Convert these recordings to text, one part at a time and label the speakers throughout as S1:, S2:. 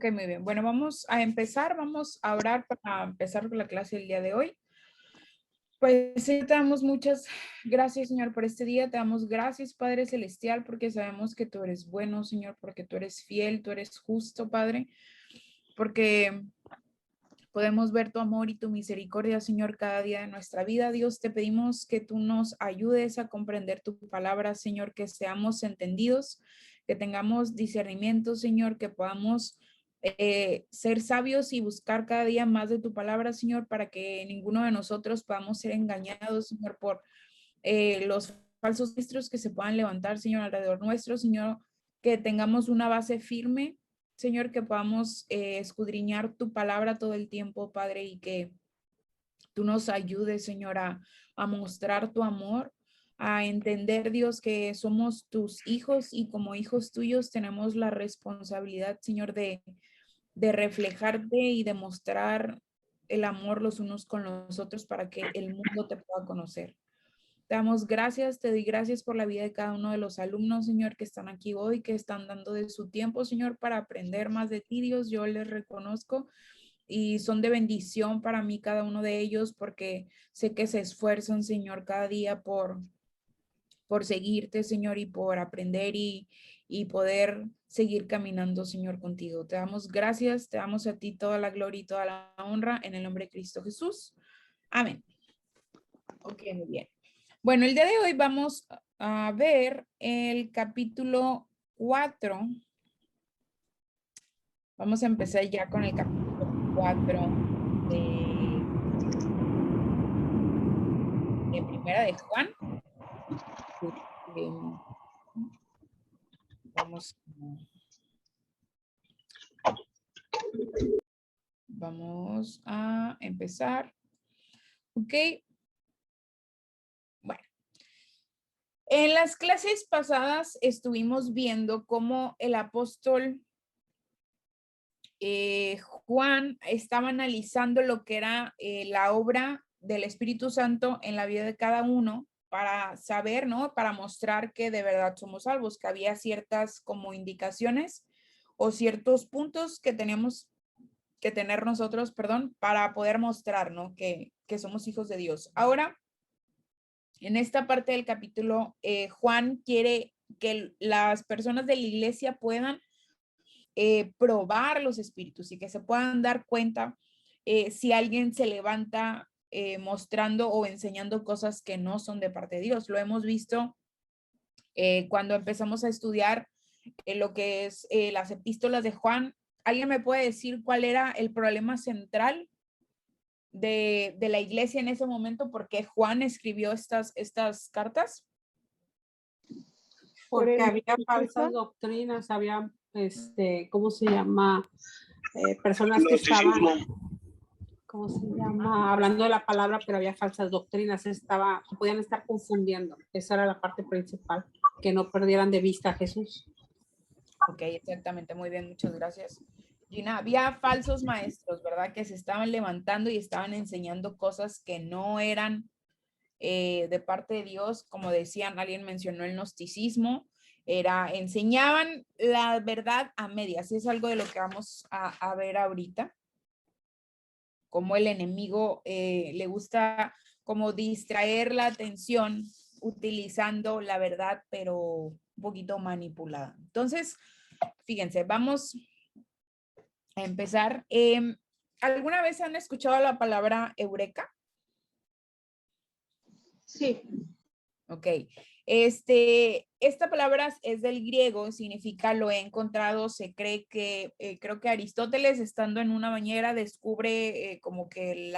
S1: Ok, muy bien. Bueno, vamos a empezar. Vamos a orar para empezar con la clase del día de hoy. Pues sí, te damos muchas gracias, Señor, por este día. Te damos gracias, Padre Celestial, porque sabemos que tú eres bueno, Señor, porque tú eres fiel, tú eres justo, Padre, porque podemos ver tu amor y tu misericordia, Señor, cada día de nuestra vida. Dios, te pedimos que tú nos ayudes a comprender tu palabra, Señor, que seamos entendidos, que tengamos discernimiento, Señor, que podamos ser sabios y buscar cada día más de tu palabra, Señor, para que ninguno de nosotros podamos ser engañados, Señor, por los falsos maestros que se puedan levantar, Señor, alrededor nuestro, Señor, que tengamos una base firme, Señor, que podamos escudriñar tu palabra todo el tiempo, Padre, y que tú nos ayudes, Señor, a mostrar tu amor, a entender, Dios, que somos tus hijos y como hijos tuyos tenemos la responsabilidad, Señor, de reflejarte y de mostrar el amor los unos con los otros para que el mundo te pueda conocer. Te damos gracias, te doy gracias por la vida de cada uno de los alumnos, Señor, que están aquí hoy, que están dando de su tiempo, Señor, para aprender más de ti, Dios. Yo les reconozco y son de bendición para mí cada uno de ellos porque sé que se esfuerzan, Señor, cada día por seguirte, Señor, y por aprender y poder seguir caminando, Señor, contigo. Te damos gracias, te damos a ti toda la gloria y toda la honra en el nombre de Cristo Jesús. Amén. Ok, muy bien. Bueno, el día de hoy vamos a ver el capítulo 4. Vamos a empezar ya con el capítulo 4 de Primera de Juan. Vamos, vamos a empezar. Ok. Bueno. En las clases pasadas estuvimos viendo cómo el apóstol Juan estaba analizando lo que era la obra del Espíritu Santo en la vida de cada uno para saber, ¿no? Para mostrar que de verdad somos salvos, que había ciertas como indicaciones o ciertos puntos que teníamos que tener nosotros, perdón, para poder mostrar, ¿no? Que somos hijos de Dios. Ahora, en esta parte del capítulo, Juan quiere que las personas de la iglesia puedan probar los espíritus y que se puedan dar cuenta si alguien se levanta mostrando o enseñando cosas que no son de parte de Dios. Lo hemos visto cuando empezamos a estudiar lo que es las epístolas de Juan. ¿Alguien me puede decir cuál era el problema central de la iglesia en ese momento? ¿Por qué Juan escribió estas cartas?
S2: Porque había falsas doctrinas, había, ¿cómo se llama? Personas que estaban, ¿cómo se llama? Hablando de la palabra, pero había falsas doctrinas, se podían estar confundiendo. Esa era la parte principal, que no perdieran de vista a Jesús.
S1: Ok, exactamente, muy bien, muchas gracias. Gina, había falsos maestros, ¿verdad? Que se estaban levantando y estaban enseñando cosas que no eran de parte de Dios, como decían, alguien mencionó el gnosticismo, enseñaban la verdad a medias, y es algo de lo que vamos a ver ahorita, como el enemigo le gusta como distraer la atención utilizando la verdad, pero un poquito manipulada. Entonces, fíjense, vamos a empezar. ¿Alguna vez han escuchado la palabra eureka?
S2: Sí.
S1: Ok. Esta palabra es del griego, significa lo he encontrado. Se cree que, creo que Aristóteles, estando en una bañera, descubre como que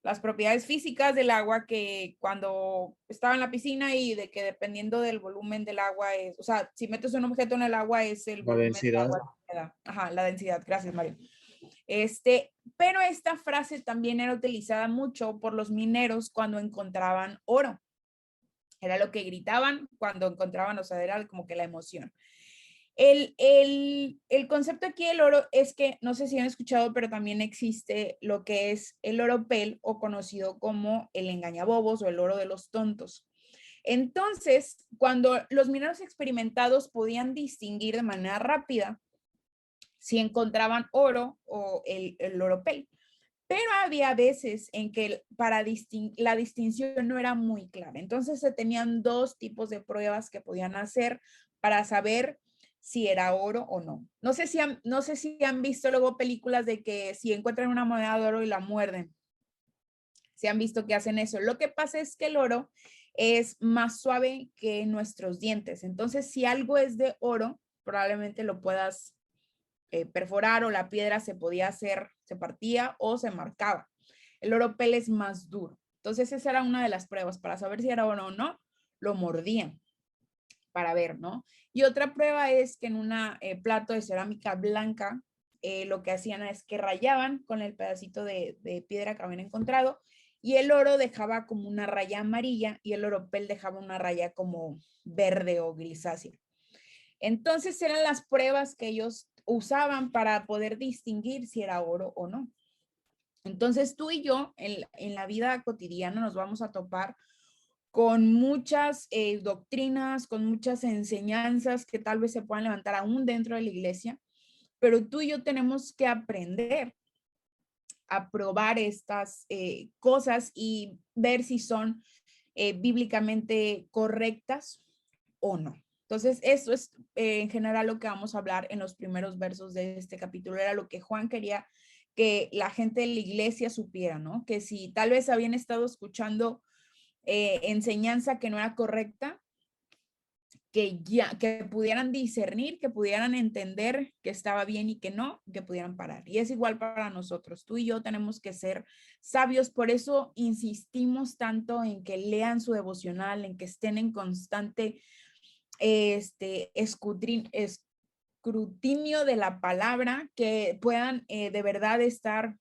S1: las propiedades físicas del agua, que cuando estaba en la piscina y de que dependiendo del volumen del agua es, o sea, si metes un objeto en el agua es el volumen del agua que da. Ajá, la densidad. Gracias, Mario. Pero esta frase también era utilizada mucho por los mineros cuando encontraban oro. Era lo que gritaban cuando encontraban, o sea, era como que la emoción. El concepto aquí del oro es que, no sé si han escuchado, pero también existe lo que es el oropel, o conocido como el engañabobos o el oro de los tontos. Entonces, cuando los mineros experimentados podían distinguir de manera rápida si encontraban oro o el oropel. Pero había veces en que la distinción no era muy clara. Entonces se tenían dos tipos de pruebas que podían hacer para saber si era oro o no. No sé si han visto luego películas de que si encuentran una moneda de oro y la muerden. Si han visto que hacen eso. Lo que pasa es que el oro es más suave que nuestros dientes. Entonces, si algo es de oro, probablemente lo puedas perforar o la piedra se podía hacer, se partía o se marcaba. El oropel es más duro. Entonces esa era una de las pruebas para saber si era oro o no, lo mordían para ver, ¿no? Y otra prueba es que en un plato de cerámica blanca, lo que hacían es que rayaban con el pedacito de piedra que habían encontrado y el oro dejaba como una raya amarilla y el oropel dejaba una raya como verde o grisácea. Entonces eran las pruebas que ellos usaban para poder distinguir si era oro o no. Entonces tú y yo en la vida cotidiana nos vamos a topar con muchas doctrinas, con muchas enseñanzas que tal vez se puedan levantar aún dentro de la iglesia, pero tú y yo tenemos que aprender a probar estas cosas y ver si son bíblicamente correctas o no. Entonces, eso es en general lo que vamos a hablar en los primeros versos de este capítulo. Era lo que Juan quería que la gente de la iglesia supiera, ¿no? Que si tal vez habían estado escuchando enseñanza que no era correcta, que pudieran discernir, que pudieran entender que estaba bien y que no, que pudieran parar. Y es igual para nosotros. Tú y yo tenemos que ser sabios. Por eso insistimos tanto en que lean su devocional, en que estén en constante escrutinio de la palabra, que puedan de verdad estar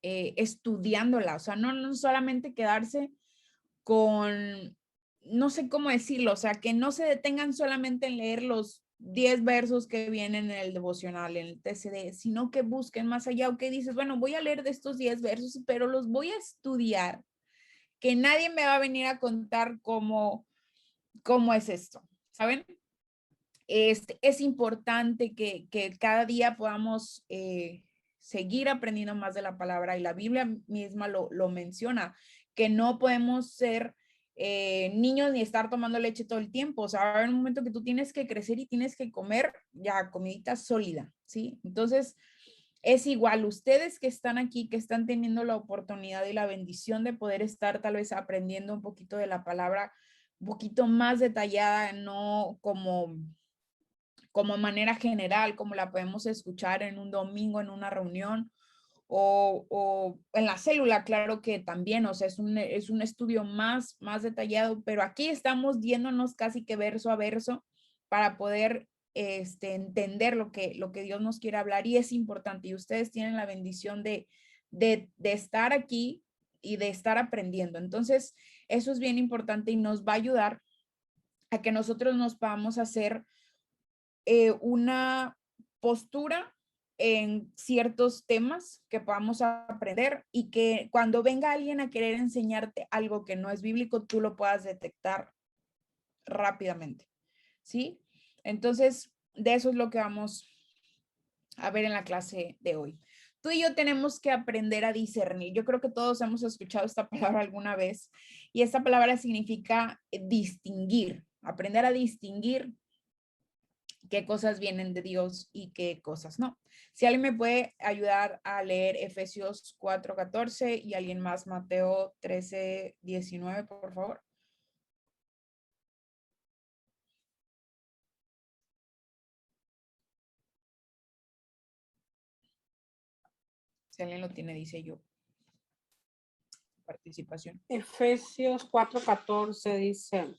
S1: estudiándola. O sea, no solamente quedarse con, no sé cómo decirlo, o sea, que no se detengan solamente en leer los 10 versos que vienen en el devocional, en el TCD, sino que busquen más allá, o que dices, bueno, voy a leer de estos 10 versos, pero los voy a estudiar, que nadie me va a venir a contar cómo es esto, ¿saben? Es importante que cada día podamos seguir aprendiendo más de la palabra, y la Biblia misma lo menciona, que no podemos ser niños ni estar tomando leche todo el tiempo. O sea, va a haber un momento que tú tienes que crecer y tienes que comer ya comidita sólida, ¿sí? Entonces, es igual, ustedes que están aquí, que están teniendo la oportunidad y la bendición de poder estar tal vez aprendiendo un poquito de la palabra, un poquito más detallada, no como manera general, como la podemos escuchar en un domingo, en una reunión, o en la célula, claro que también, o sea, es un estudio más detallado, pero aquí estamos yéndonos casi que verso a verso para poder entender lo que Dios nos quiere hablar, y es importante, y ustedes tienen la bendición de estar aquí y de estar aprendiendo. Entonces, eso es bien importante y nos va a ayudar a que nosotros nos podamos hacer una postura en ciertos temas que podamos aprender, y que cuando venga alguien a querer enseñarte algo que no es bíblico, tú lo puedas detectar rápidamente, ¿sí? Entonces, de eso es lo que vamos a ver en la clase de hoy. Tú y yo tenemos que aprender a discernir. Yo creo que todos hemos escuchado esta palabra alguna vez, y esta palabra significa distinguir, aprender a distinguir qué cosas vienen de Dios y qué cosas no. Si alguien me puede ayudar a leer Efesios 4:14 y alguien más Mateo 13:19, por favor. Si alguien lo tiene, dice yo. Participación.
S2: Efesios 4:14 dice: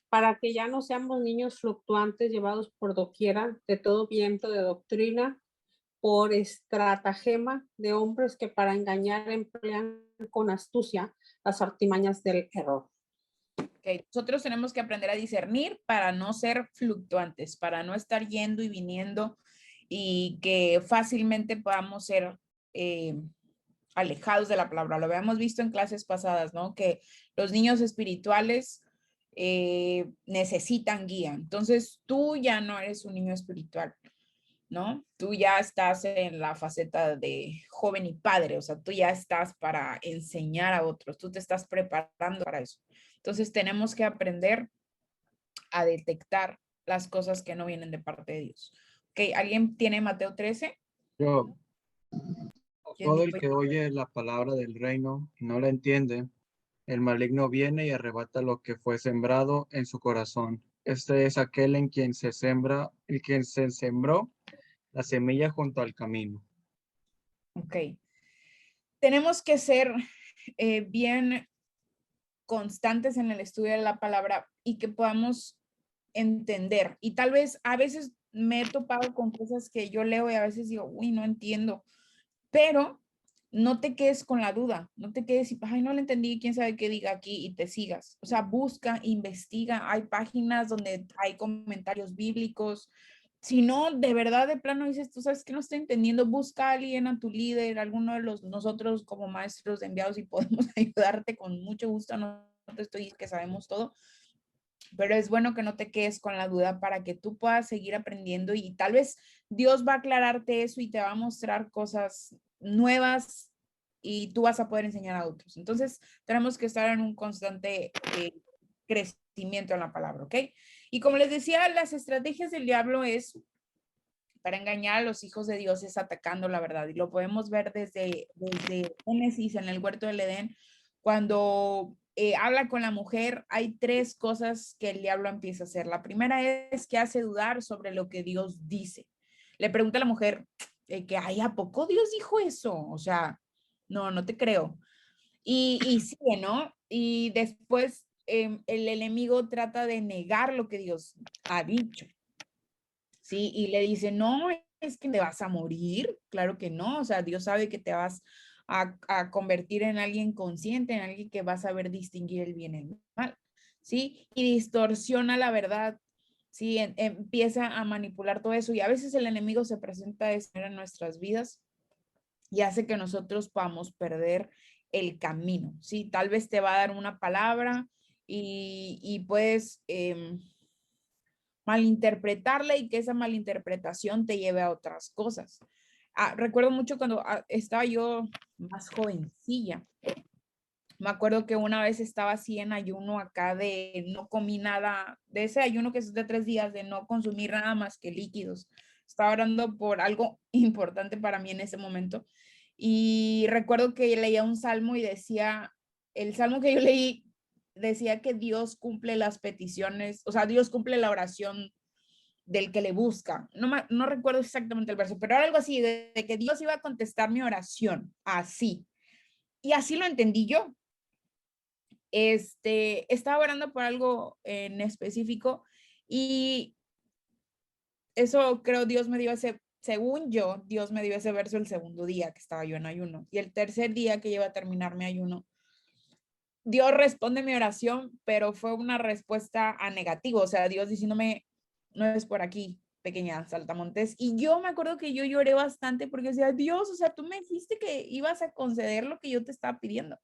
S2: para que ya no seamos niños fluctuantes llevados por doquiera de todo viento de doctrina, por estratagema de hombres que para engañar emplean con astucia las artimañas del error.
S1: Okay. Nosotros tenemos que aprender a discernir para no ser fluctuantes, para no estar yendo y viniendo, y que fácilmente podamos ser alejados de la palabra. Lo habíamos visto en clases pasadas, ¿no? Que los niños espirituales necesitan guía. Entonces, tú ya no eres un niño espiritual. ¿no? Tú ya estás en la faceta de joven y padre, o sea, tú ya estás para enseñar a otros, tú te estás preparando para eso. Entonces tenemos que aprender a detectar las cosas que no vienen de parte de Dios. Ok, ¿alguien tiene Mateo 13?
S3: Yo,
S1: ¿Quién
S3: todo el
S1: dijo?
S3: que oye la palabra del reino y no la entiende, el maligno viene y arrebata lo que fue sembrado en su corazón. Este es aquel en quien se sembra, el quien se sembró la semilla junto al camino.
S1: Ok. Tenemos que ser bien constantes en el estudio de la palabra y que podamos entender. Y tal vez a veces me he topado con cosas que yo leo y a veces digo, uy, no entiendo, pero no te quedes con la duda, no te quedes y, ay, no lo entendí, quién sabe qué diga aquí y te sigas. O sea, busca, investiga, hay páginas donde hay comentarios bíblicos. Si no, de verdad, de plano dices, tú sabes que no estoy entendiendo, busca a alguien, a tu líder, alguno de nosotros como maestros de enviados y podemos ayudarte con mucho gusto. No te estoy diciendo que sabemos todo, pero es bueno que no te quedes con la duda para que tú puedas seguir aprendiendo y tal vez Dios va a aclararte eso y te va a mostrar cosas nuevas y tú vas a poder enseñar a otros. Entonces, tenemos que estar en un constante crecimiento en la palabra, ¿ok? Y como les decía, las estrategias del diablo es para engañar a los hijos de Dios es atacando la verdad. Y lo podemos ver desde Génesis en el huerto del Edén, cuando habla con la mujer, hay tres cosas que el diablo empieza a hacer. La primera es que hace dudar sobre lo que Dios dice. Le pregunta a la mujer que, ay, ¿a poco Dios dijo eso? O sea, no, no te creo. Y sigue, ¿no? Y después el enemigo trata de negar lo que Dios ha dicho. ¿Sí? Y le dice, no, es que te vas a morir. Claro que no, o sea, Dios sabe que te vas a convertir en alguien consciente, en alguien que va a saber distinguir el bien y el mal, ¿sí? Y distorsiona la verdad, ¿sí? Empieza a manipular todo eso y a veces el enemigo se presenta de esa manera en nuestras vidas y hace que nosotros podamos perder el camino, ¿sí? Tal vez te va a dar una palabra y puedes malinterpretarla y que esa malinterpretación te lleve a otras cosas. Recuerdo mucho cuando estaba yo más jovencilla. Me acuerdo que una vez estaba así en ayuno acá de no comí nada, de ese ayuno que es de 3 días, de no consumir nada más que líquidos. Estaba orando por algo importante para mí en ese momento. Y recuerdo que leía un salmo y decía, el salmo que yo leí decía que Dios cumple las peticiones, o sea, Dios cumple la oración del que le busca. No recuerdo exactamente el verso, pero era algo así, de que Dios iba a contestar mi oración, así. Y así lo entendí yo. Estaba orando por algo en específico y eso creo Dios me dio ese, según yo, Dios me dio ese verso el segundo día que estaba yo en ayuno. Y el tercer día que iba a terminar mi ayuno, Dios responde mi oración, pero fue una respuesta a negativo, o sea, Dios diciéndome, no es por aquí, pequeña saltamontes. Y yo me acuerdo que yo lloré bastante porque decía, Dios, o sea, tú me dijiste que ibas a conceder lo que yo te estaba pidiendo.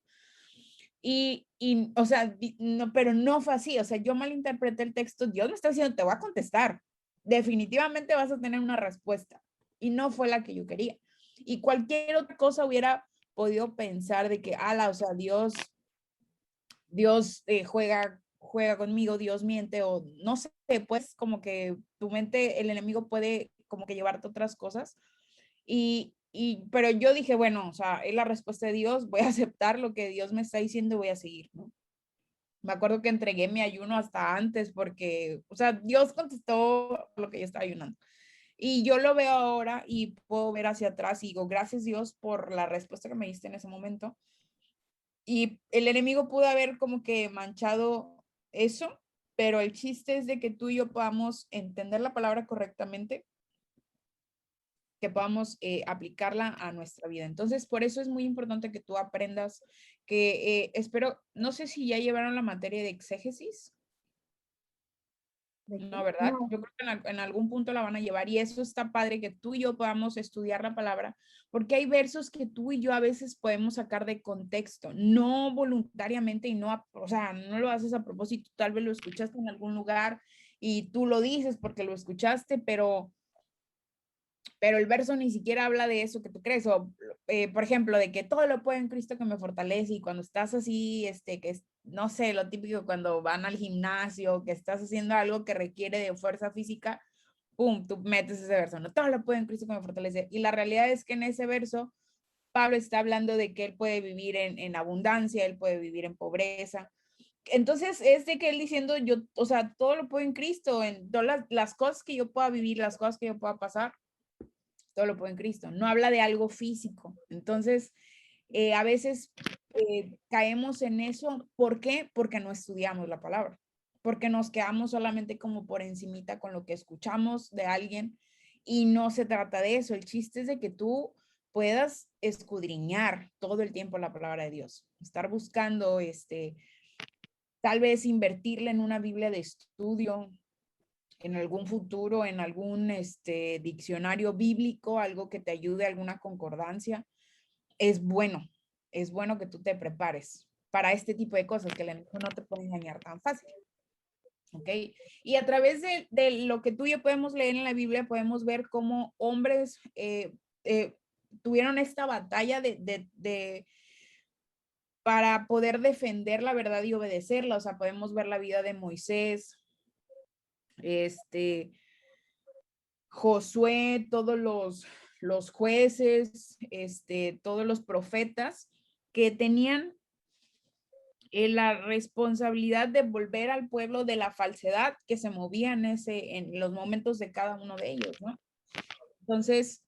S1: O sea, no, pero no fue así, o sea, yo malinterpreté el texto, Dios me está diciendo, te voy a contestar, definitivamente vas a tener una respuesta, y no fue la que yo quería. Y cualquier otra cosa hubiera podido pensar de que, ala, o sea, Dios juega conmigo, Dios miente, o no sé, pues como que tu mente, el enemigo puede como que llevarte otras cosas. Pero yo dije, bueno, o sea, es la respuesta de Dios, voy a aceptar lo que Dios me está diciendo y voy a seguir, ¿no? Me acuerdo que entregué mi ayuno hasta antes porque, o sea, Dios contestó lo que yo estaba ayunando. Y yo lo veo ahora y puedo ver hacia atrás y digo, gracias Dios por la respuesta que me diste en ese momento. Y el enemigo pudo haber como que manchado eso, pero el chiste es de que tú y yo podamos entender la palabra correctamente, que podamos aplicarla a nuestra vida. Entonces, por eso es muy importante que tú aprendas que espero, no sé si ya llevaron la materia de exégesis. No, ¿verdad?
S2: No.
S1: Yo creo que en algún punto la van a llevar y eso está padre que tú y yo podamos estudiar la palabra, porque hay versos que tú y yo a veces podemos sacar de contexto, no voluntariamente y no, o sea, no lo haces a propósito, tal vez lo escuchaste en algún lugar y tú lo dices porque lo escuchaste, pero pero el verso ni siquiera habla de eso que tú crees, o por ejemplo, de que todo lo puedo en Cristo que me fortalece, y cuando estás así, que es, no sé, lo típico cuando van al gimnasio, que estás haciendo algo que requiere de fuerza física, pum, tú metes ese verso, no, todo lo puedo en Cristo que me fortalece, y la realidad es que en ese verso, Pablo está hablando de que él puede vivir en abundancia, él puede vivir en pobreza. Entonces es de que él diciendo, yo, o sea, todo lo puedo en Cristo, en todas las cosas que yo pueda vivir, las cosas que yo pueda pasar, todo lo puedo en Cristo. No habla de algo físico. Entonces, a veces caemos en eso. ¿Por qué? Porque no estudiamos la palabra. Porque nos quedamos solamente como por encimita con lo que escuchamos de alguien, y no se trata de eso. El chiste es de que tú puedas escudriñar todo el tiempo la palabra de Dios. Estar buscando, tal vez invertirle en una Biblia de estudio, en algún futuro, en algún diccionario bíblico, algo que te ayude, alguna concordancia. Es bueno que tú te prepares para este tipo de cosas, que el enemigo no te puede engañar tan fácil. ¿Ok? Y a través de lo que tú y yo podemos leer en la Biblia, podemos ver cómo hombres tuvieron esta batalla para poder defender la verdad y obedecerla. O sea, podemos ver la vida de Moisés, Josué, todos los jueces, todos los profetas que tenían la responsabilidad de volver al pueblo de la falsedad que se movía en los momentos de cada uno de ellos, ¿no? Entonces,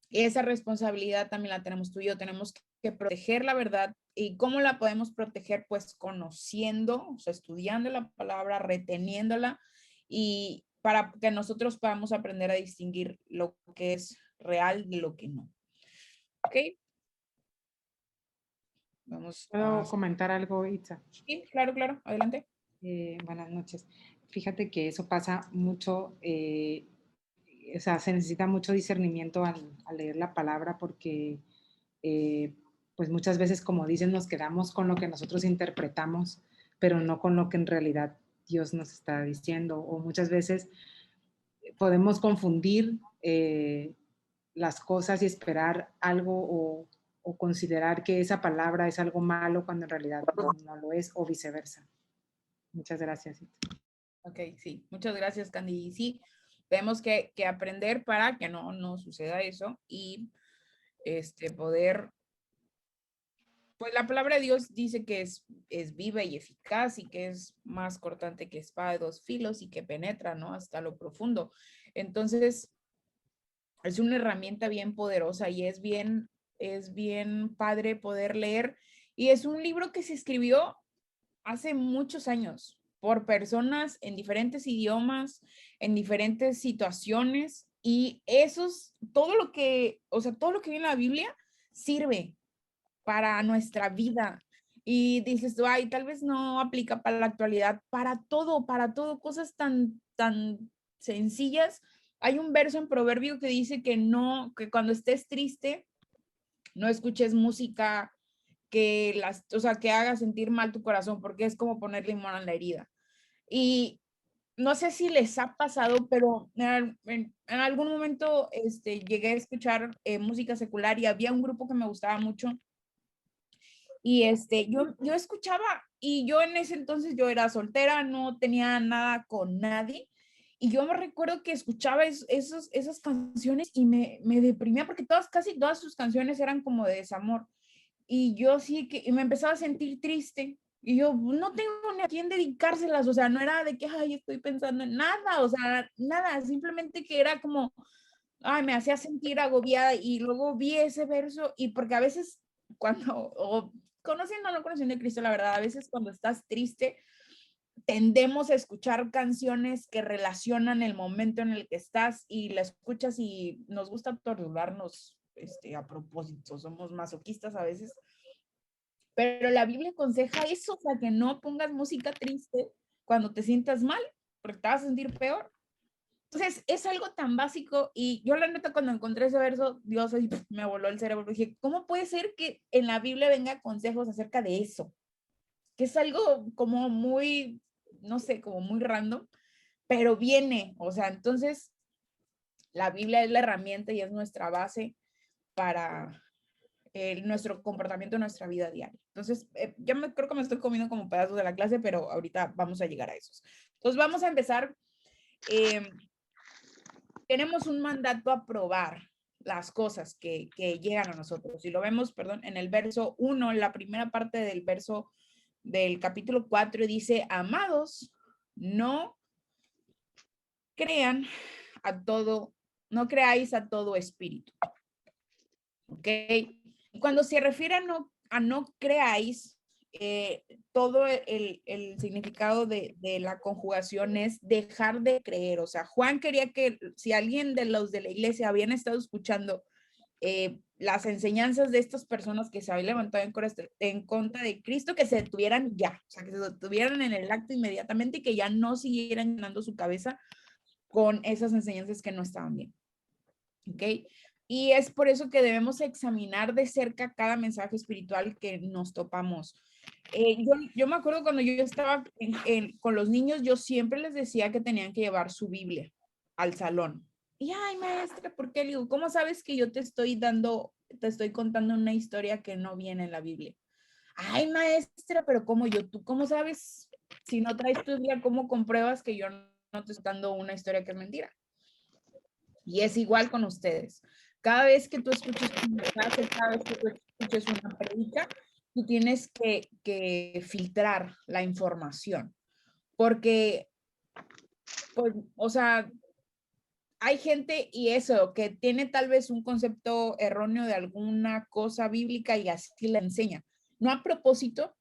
S1: esa responsabilidad también la tenemos tú y yo. Tenemos que proteger la verdad. ¿Y cómo la podemos proteger? Pues conociendo, o sea, estudiando la palabra, reteniéndola, y para que nosotros podamos aprender a distinguir lo que es real de lo que no. ¿Ok? Vamos
S4: ¿Puedo
S1: a...
S4: comentar algo, Itza?
S1: Sí, claro, claro. Adelante.
S4: Buenas noches. Fíjate que eso pasa mucho, o sea, se necesita mucho discernimiento al leer la palabra, porque pues muchas veces, como dicen, nos quedamos con lo que nosotros interpretamos, pero no con lo que en realidad Dios nos está diciendo. O muchas veces podemos confundir las cosas y esperar algo, o considerar que esa palabra es algo malo cuando en realidad no lo es, o viceversa. Muchas gracias.
S1: Ok, sí. Muchas gracias, Candy. Y sí, tenemos que aprender para que no suceda eso, y poder, pues la palabra de Dios dice que es viva y eficaz, y que es más cortante que espada de dos filos, y que penetra, ¿no? Hasta lo profundo. Entonces, es una herramienta bien poderosa, y es bien padre poder leer. Y es un libro que se escribió hace muchos años por personas en diferentes idiomas, en diferentes situaciones, y todo lo que, o sea, todo lo que viene en la Biblia sirve para nuestra vida. Y dices tú, ay, tal vez no aplica para la actualidad, para todo, cosas tan sencillas. Hay un verso en Proverbio que dice que cuando estés triste, no escuches música o sea, que haga sentir mal tu corazón, porque es como poner limón en la herida. Y no sé si les ha pasado, pero en algún momento llegué a escuchar música secular, y había un grupo que me gustaba mucho, y yo escuchaba, y yo en ese entonces yo era soltera, no tenía nada con nadie, y yo me recuerdo que escuchaba esas canciones, y me deprimía, porque casi todas sus canciones eran como de desamor, y yo sí que y me empezaba a sentir triste, y yo no tengo ni a quién dedicárselas. O sea, no era de que, ay, estoy pensando en nada, o sea, nada, simplemente que era como, ay, me hacía sentir agobiada. Y luego vi ese verso, y porque a veces cuando, o conociendo o no conociendo a Cristo, la verdad, a veces cuando estás triste, tendemos a escuchar canciones que relacionan el momento en el que estás, y la escuchas, y nos gusta torturarnos a propósito, somos masoquistas a veces, pero la Biblia aconseja eso, o sea, que no pongas música triste cuando te sientas mal, porque te vas a sentir peor. Entonces, es algo tan básico, y yo la neta cuando encontré ese verso, Dios así, me voló el cerebro. Dije, ¿cómo puede ser que en la Biblia venga consejos acerca de eso? Que es algo como muy, no sé, como muy random, pero viene, o sea, entonces La Biblia es la herramienta y es nuestra base para nuestro comportamiento, nuestra vida diaria. Entonces, creo que me estoy comiendo como pedazos de la clase, pero ahorita vamos a llegar a esos. Entonces, vamos a empezar. Tenemos un mandato a probar las cosas que llegan a nosotros. Si lo vemos, perdón, en el verso 1, la primera parte del verso del capítulo 4 dice, amados, no crean a todo, no creáis a todo espíritu. ¿Ok? Cuando se refiere a no creáis, todo el significado de la conjugación es dejar de creer. O sea, Juan quería que si alguien de los de la iglesia habían estado escuchando las enseñanzas de estas personas que se habían levantado en contra de Cristo, que se detuvieran ya, o sea, que se detuvieran en el acto inmediatamente y que ya no siguieran llenando su cabeza con esas enseñanzas que no estaban bien. ¿Ok? Y es por eso que debemos examinar de cerca cada mensaje espiritual que nos topamos. Yo me acuerdo cuando yo estaba con los niños, yo siempre les decía que tenían que llevar su Biblia al salón. Y, ay, maestra, ¿por qué? Le digo, ¿cómo sabes que yo te estoy contando una historia que no viene en la Biblia? Ay, maestra, pero ¿cómo tú cómo sabes? Si no traes tu Biblia, ¿cómo compruebas que yo no te estoy dando una historia que es mentira? Y es igual con ustedes. Cada vez que tú escuches un mensaje, cada vez que tú escuches una predica, tú tienes que filtrar la información. Porque, pues, o sea, hay gente y eso, que tiene tal vez un concepto erróneo de alguna cosa bíblica y así la enseña. No a propósito,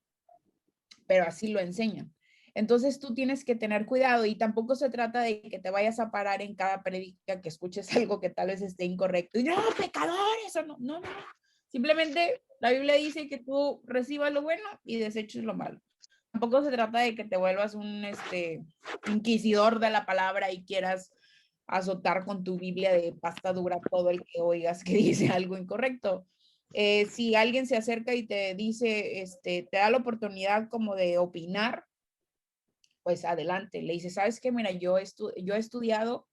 S1: pero así lo enseñan. Entonces tú tienes que tener cuidado y tampoco se trata de que te vayas a parar en cada predica que escuches algo que tal vez esté incorrecto. Y no, pecadores, o no, no, no. Simplemente la Biblia dice que tú recibas lo bueno y deseches lo malo. Tampoco se trata de que te vuelvas un inquisidor de la palabra y quieras azotar con tu Biblia de pasta dura todo el que oigas que dice algo incorrecto. Si alguien se acerca y te dice, te da la oportunidad como de opinar, pues adelante. Le dice, ¿sabes qué? Mira, yo he estudiado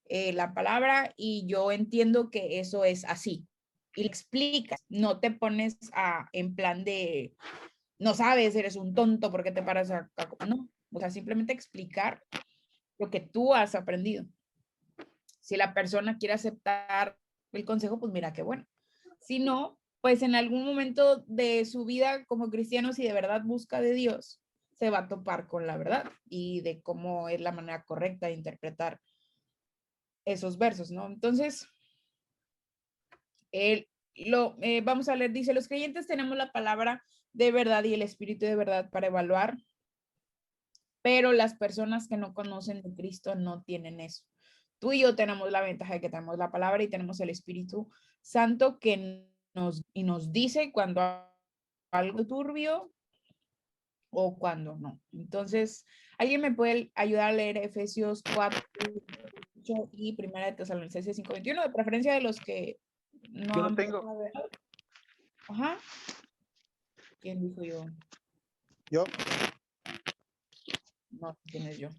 S1: la palabra y yo entiendo que eso es así. Y le explicas, no te pones en plan de, no sabes, eres un tonto, ¿por qué te paras acá? No, o sea, simplemente explicar lo que tú has aprendido. Si la persona quiere aceptar el consejo, pues mira, qué bueno. Si no, pues en algún momento de su vida como cristiano, si de verdad busca de Dios, se va a topar con la verdad y de cómo es la manera correcta de interpretar esos versos, ¿no? Entonces, vamos a leer, dice, los creyentes tenemos la palabra de verdad y el espíritu de verdad para evaluar, pero las personas que no conocen de Cristo no tienen eso. Tú y yo tenemos la ventaja de que tenemos la palabra y tenemos el Espíritu Santo que nos dice cuando algo turbio o cuando no. Entonces, ¿alguien me puede ayudar a leer Efesios 4, 8 y Primera de Tesalonicenses 5:21? De preferencia de los que no
S5: Yo lo
S1: han...
S5: tengo.
S1: Ajá. ¿Quién dijo yo?
S5: Yo.
S1: No, ¿quién es yo?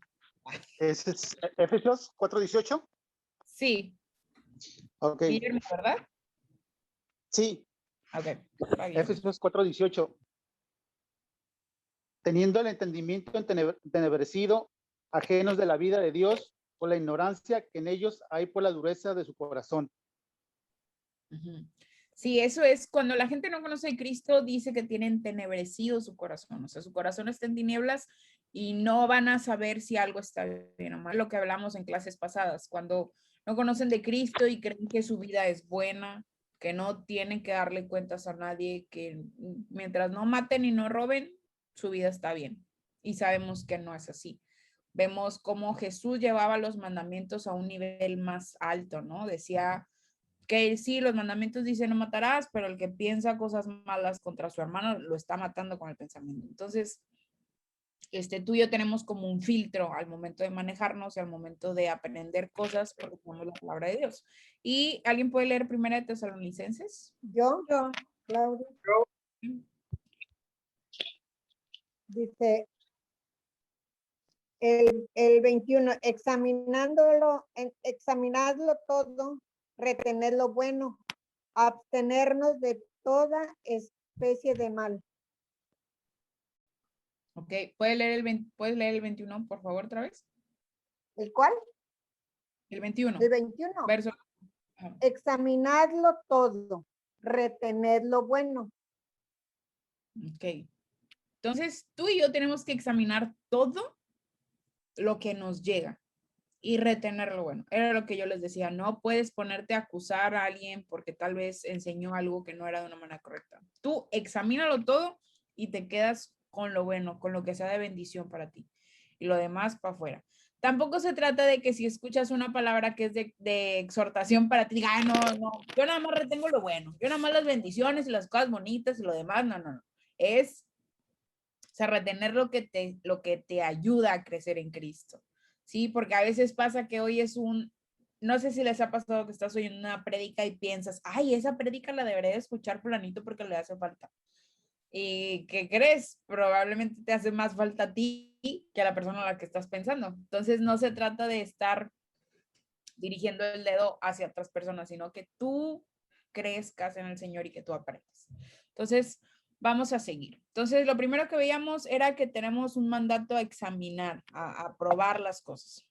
S5: Es Efesios 4:18.
S1: Sí.
S5: Ok.
S1: Guillermo, ¿verdad?
S5: Sí.
S1: Ok.
S5: Efesios 4:18. Teniendo el entendimiento entenebrecido, ajenos de la vida de Dios, por la ignorancia que en ellos hay por la dureza de su corazón.
S1: Sí, eso es cuando la gente no conoce a Cristo, dice que tiene entenebrecido su corazón, o sea, su corazón está en tinieblas y no van a saber si algo está bien o mal, lo que hablamos en clases pasadas, cuando no conocen de Cristo y creen que su vida es buena, que no tienen que darle cuentas a nadie, que mientras no maten y no roben, su vida está bien. Y sabemos que no es así. Vemos cómo Jesús llevaba los mandamientos a un nivel más alto, ¿no? Decía que sí, los mandamientos dicen no matarás, pero el que piensa cosas malas contra su hermano lo está matando con el pensamiento. Entonces, tú y yo tenemos como un filtro al momento de manejarnos y al momento de aprender cosas porque tenemos la palabra de Dios. ¿Y alguien puede leer Primera de Tesalonicenses?
S6: Yo, Claudia. Dice, el 21, examinadlo todo, retener lo bueno, abstenernos de toda especie de mal.
S1: Ok, ¿puedes leer el 21, por favor, otra vez?
S6: ¿El cuál?
S1: El 21.
S6: El 21.
S1: Verso. Ajá.
S6: Examinadlo todo, retener lo bueno.
S1: Ok. Entonces, tú y yo tenemos que examinar todo lo que nos llega y retenerlo bueno. Era lo que yo les decía, no puedes ponerte a acusar a alguien porque tal vez enseñó algo que no era de una manera correcta. Tú examínalo todo y te quedas con lo bueno, con lo que sea de bendición para ti. Y lo demás para afuera. Tampoco se trata de que si escuchas una palabra que es de exhortación para ti, diga, no, yo nada más retengo lo bueno, yo nada más las bendiciones y las cosas bonitas y lo demás, no. Es, o sea, retener lo que te ayuda a crecer en Cristo. Sí, porque a veces pasa que hoy no sé si les ha pasado que estás oyendo una prédica y piensas, ay, esa prédica la debería de escuchar fulanito porque le hace falta. ¿Y qué crees? Probablemente te hace más falta a ti que a la persona a la que estás pensando. Entonces no se trata de estar dirigiendo el dedo hacia otras personas, sino que tú crezcas en el Señor y que tú aprendas. Entonces, vamos a seguir. Entonces, lo primero que veíamos era que tenemos un mandato a examinar, a probar las cosas.